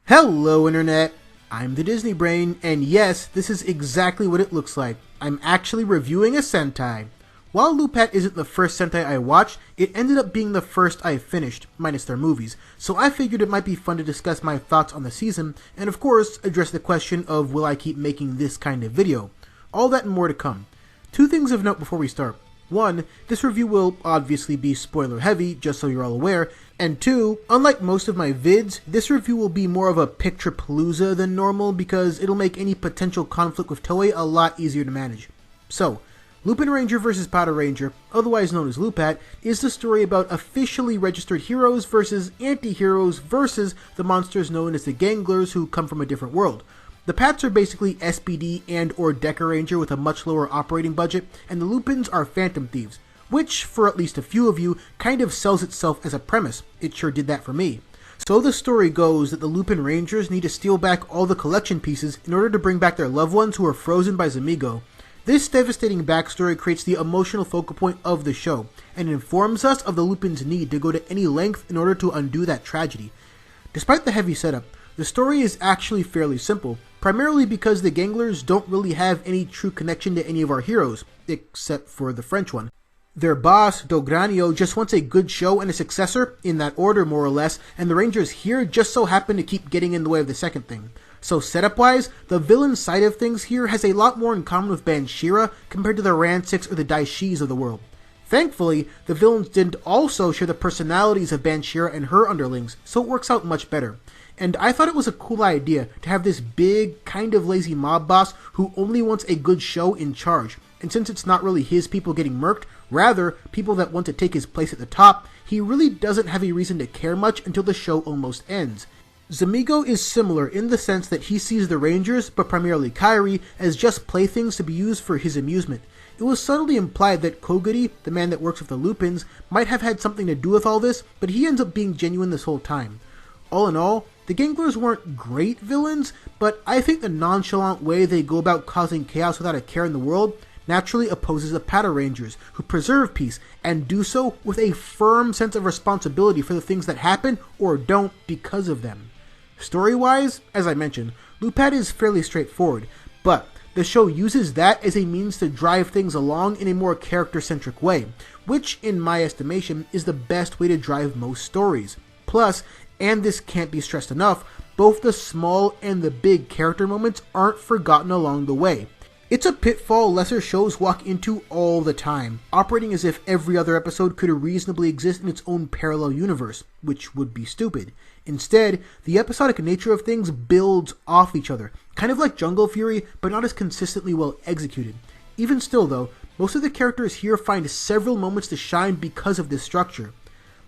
Hello Internet, I'm the Disney Brain, and yes, this is exactly what it looks like. I'm actually reviewing a Sentai. While LuPat isn't the first Sentai I watched, it ended up being the first I finished, minus their movies, so I figured it might be fun to discuss my thoughts on the season, and of course, address the question of will I keep making this kind of video. All that and more to come. Two things of note before we start. One, this review will obviously be spoiler heavy, just so you're all aware, and two, unlike most of my vids, this review will be more of a picture palooza than normal because it'll make any potential conflict with Toei a lot easier to manage. So, Lupinranger vs. Patranger, otherwise known as LuPat, is the story about officially registered heroes versus anti-heroes versus the monsters known as the Ganglers who come from a different world. The Pats are basically SPD and or Deca Ranger with a much lower operating budget, and the Lupins are Phantom Thieves, which, for at least a few of you, kind of sells itself as a premise. It sure did that for me. So the story goes that the Lupinrangers need to steal back all the collection pieces in order to bring back their loved ones who are frozen by Zamigo. This devastating backstory creates the emotional focal point of the show, and informs us of the Lupins' need to go to any length in order to undo that tragedy. Despite the heavy setup, the story is actually fairly simple, primarily because the Ganglers don't really have any true connection to any of our heroes, except for the French one. Their boss, Dogranio, just wants a good show and a successor, in that order more or less, and the Rangers here just so happen to keep getting in the way of the second thing. So setup-wise, the villain side of things here has a lot more in common with Banshira compared to the Ransiks or the Daishis of the world. Thankfully, the villains didn't also share the personalities of Banshira and her underlings, so it works out much better. And I thought it was a cool idea to have this big, kind of lazy mob boss who only wants a good show in charge. And since it's not really his people getting murked, rather people that want to take his place at the top, he really doesn't have a reason to care much until the show almost ends. Zamigo is similar in the sense that he sees the Rangers, but primarily Kairi, as just playthings to be used for his amusement. It was subtly implied that Koguri, the man that works with the Lupins, might have had something to do with all this, but he ends up being genuine this whole time. All in all, the Ganglers weren't great villains, but I think the nonchalant way they go about causing chaos without a care in the world naturally opposes the Patrangers, who preserve peace, and do so with a firm sense of responsibility for the things that happen or don't because of them. Story-wise, as I mentioned, LuPat is fairly straightforward, but the show uses that as a means to drive things along in a more character-centric way, which, in my estimation, is the best way to drive most stories. Plus, and this can't be stressed enough, both the small and the big character moments aren't forgotten along the way. It's a pitfall lesser shows walk into all the time, operating as if every other episode could reasonably exist in its own parallel universe, which would be stupid. Instead, the episodic nature of things builds off each other, kind of like Jungle Fury, but not as consistently well executed. Even still though, most of the characters here find several moments to shine because of this structure.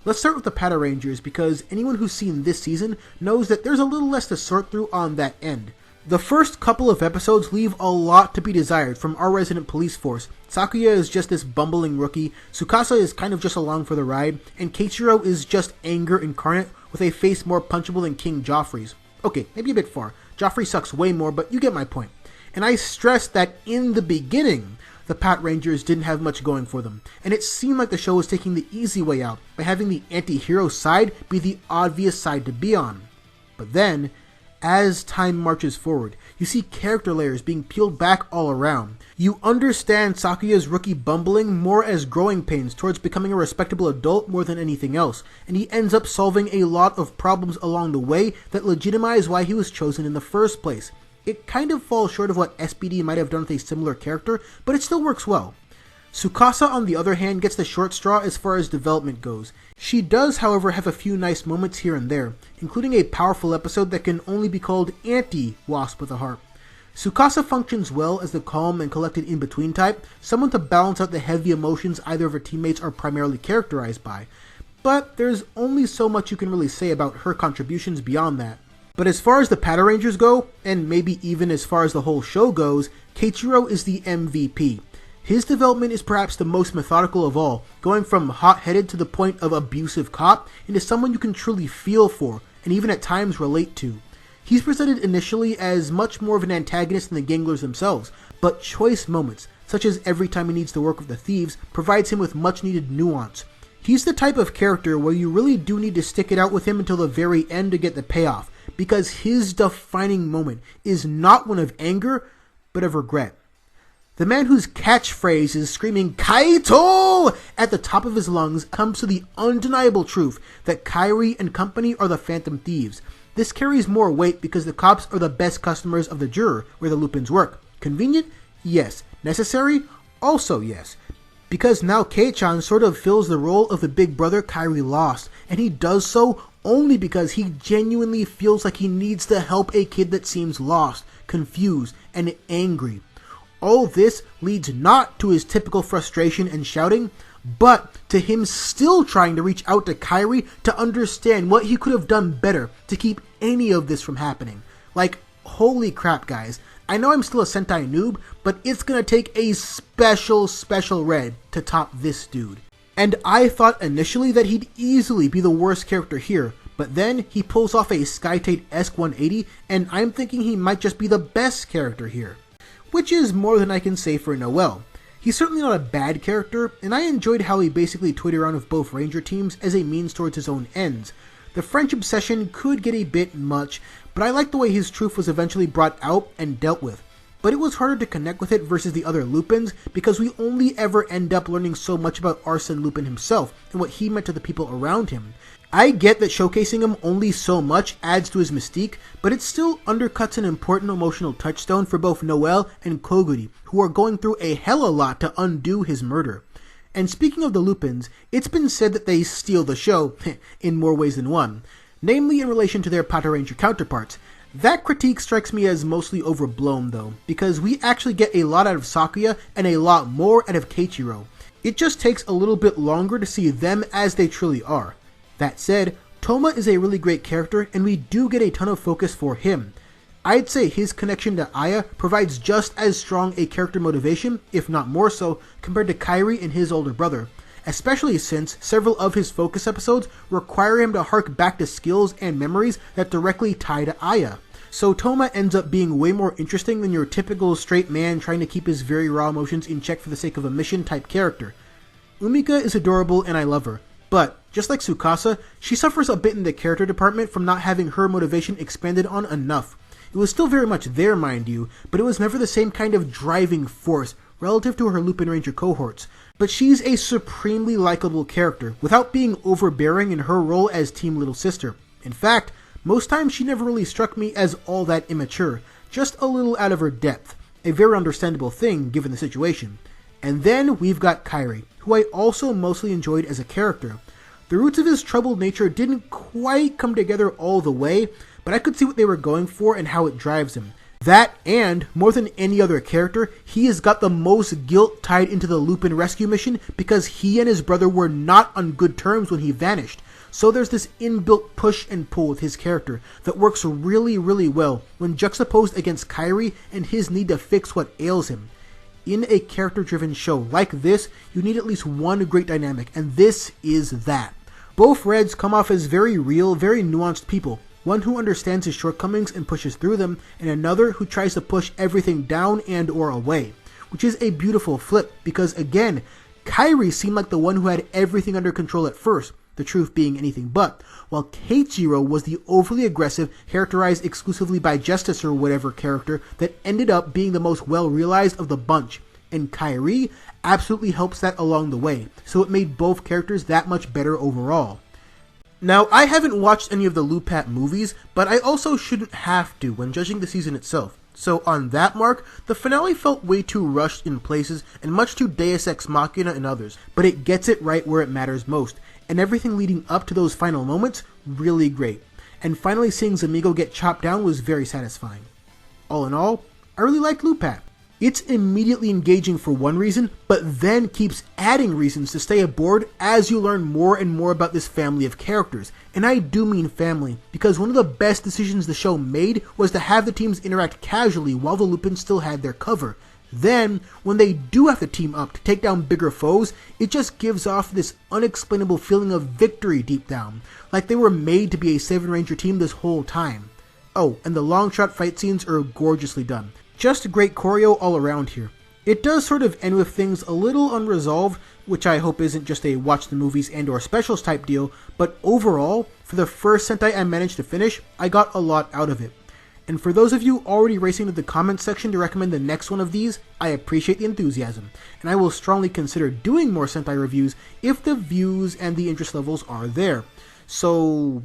Let's start with the Patrangers because anyone who's seen this season knows that there's a little less to sort through on that end. The first couple of episodes leave a lot to be desired from our resident police force. Sakuya is just this bumbling rookie, Tsukasa is kind of just along for the ride, and Keiichiro is just anger incarnate with a face more punchable than King Joffrey's. Okay, maybe a bit far. Joffrey sucks way more, but you get my point. And I stress that in the beginning, the Patrangers didn't have much going for them, and it seemed like the show was taking the easy way out by having the anti-hero side be the obvious side to be on. But then, as time marches forward, you see character layers being peeled back all around. You understand Sakuya's rookie bumbling more as growing pains towards becoming a respectable adult more than anything else, and he ends up solving a lot of problems along the way that legitimize why he was chosen in the first place. It kind of falls short of what SPD might have done with a similar character, but it still works well. Tsukasa, on the other hand, gets the short straw as far as development goes. She does, however, have a few nice moments here and there, including a powerful episode that can only be called Anti-Wasp with a Heart. Tsukasa functions well as the calm and collected in-between type, someone to balance out the heavy emotions either of her teammates are primarily characterized by. But there's only so much you can really say about her contributions beyond that. But as far as the Patrangers go, and maybe even as far as the whole show goes, Keiichiro is the MVP. His development is perhaps the most methodical of all, going from hot-headed to the point of abusive cop into someone you can truly feel for, and even at times relate to. He's presented initially as much more of an antagonist than the Ganglers themselves, but choice moments, such as every time he needs to work with the thieves, provides him with much-needed nuance. He's the type of character where you really do need to stick it out with him until the very end to get the payoff, because his defining moment is not one of anger, but of regret. The man whose catchphrase is screaming Kaito at the top of his lungs comes to the undeniable truth that Kairi and company are the Phantom Thieves. This carries more weight because the cops are the best customers of the juror where the Lupins work. Convenient? Yes. Necessary? Also yes. Because now Kei-chan sort of fills the role of the big brother Kairi lost, and he does so only because he genuinely feels like he needs to help a kid that seems lost, confused, and angry. All this leads not to his typical frustration and shouting, but to him still trying to reach out to Kairi to understand what he could have done better to keep any of this from happening. Like, holy crap, guys. I know I'm still a Sentai noob, but it's gonna take a special red to top this dude. And I thought initially that he'd easily be the worst character here, but then he pulls off a Skytate-esque 180, and I'm thinking he might just be the best character here. Which is more than I can say for Noel. He's certainly not a bad character, and I enjoyed how he basically toyed around with both Ranger teams as a means towards his own ends. The French obsession could get a bit much, but I liked the way his truth was eventually brought out and dealt with. But it was harder to connect with it versus the other Lupins, because we only ever end up learning so much about Arsène Lupin himself and what he meant to the people around him. I get that showcasing him only so much adds to his mystique, but it still undercuts an important emotional touchstone for both Noel and Koguri, who are going through a hella lot to undo his murder. And speaking of the Lupins, it's been said that they steal the show, in more ways than one, namely in relation to their Patranger counterparts. That critique strikes me as mostly overblown though, because we actually get a lot out of Sakuya and a lot more out of Keiichiro. It just takes a little bit longer to see them as they truly are. That said, Toma is a really great character, and we do get a ton of focus for him. I'd say his connection to Aya provides just as strong a character motivation, if not more so, compared to Kairi and his older brother, especially since several of his focus episodes require him to hark back to skills and memories that directly tie to Aya. So Toma ends up being way more interesting than your typical straight man trying to keep his very raw emotions in check for the sake of a mission type character. Umika is adorable and I love her. But, just like Tsukasa, she suffers a bit in the character department from not having her motivation expanded on enough. It was still very much there, mind you, but it was never the same kind of driving force relative to her Lupinranger cohorts. But she's a supremely likable character, without being overbearing in her role as Team Little Sister. In fact, most times she never really struck me as all that immature, just a little out of her depth, a very understandable thing given the situation. And then we've got Kairi, who I also mostly enjoyed as a character. The roots of his troubled nature didn't quite come together all the way, but I could see what they were going for and how it drives him. That, and, more than any other character, he has got the most guilt tied into the Lupin rescue mission because he and his brother were not on good terms when he vanished. So there's this inbuilt push and pull with his character that works really well when juxtaposed against Kairi and his need to fix what ails him. In a character-driven show like this, you need at least one great dynamic, and this is that. Both Reds come off as very real, very nuanced people. One who understands his shortcomings and pushes through them, and another who tries to push everything down and or away. Which is a beautiful flip, because again, Kairi seemed like the one who had everything under control at first, the truth being anything but, while Keiichiro was the overly aggressive, characterized exclusively by Justice or whatever character that ended up being the most well-realized of the bunch, and Kairi absolutely helps that along the way, so it made both characters that much better overall. Now, I haven't watched any of the LuPat movies, but I also shouldn't have to when judging the season itself. So on that mark, the finale felt way too rushed in places and much too Deus Ex Machina in others, but it gets it right where it matters most, and everything leading up to those final moments, really great. And finally seeing Zamigo get chopped down was very satisfying. All in all, I really liked LuPat. It's immediately engaging for one reason, but then keeps adding reasons to stay aboard as you learn more and more about this family of characters. And I do mean family, because one of the best decisions the show made was to have the teams interact casually while the Lupins still had their cover. Then, when they do have to team up to take down bigger foes, it just gives off this unexplainable feeling of victory deep down, like they were made to be a 7-Ranger team this whole time. Oh, and the long shot fight scenes are gorgeously done. Just great choreo all around here. It does sort of end with things a little unresolved, which I hope isn't just a watch the movies and or specials type deal, but overall, for the first Sentai I managed to finish, I got a lot out of it. And for those of you already racing to the comments section to recommend the next one of these, I appreciate the enthusiasm, and I will strongly consider doing more Sentai reviews if the views and the interest levels are there. So,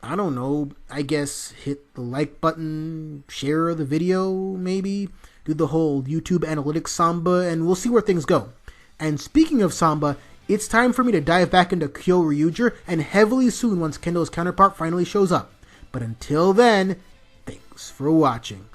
I don't know, I guess hit the like button, share the video maybe, do the whole YouTube analytics samba, and we'll see where things go. And speaking of samba, it's time for me to dive back into Kyoryuger, and heavily soon once Kendo's counterpart finally shows up. But until then, thanks for watching.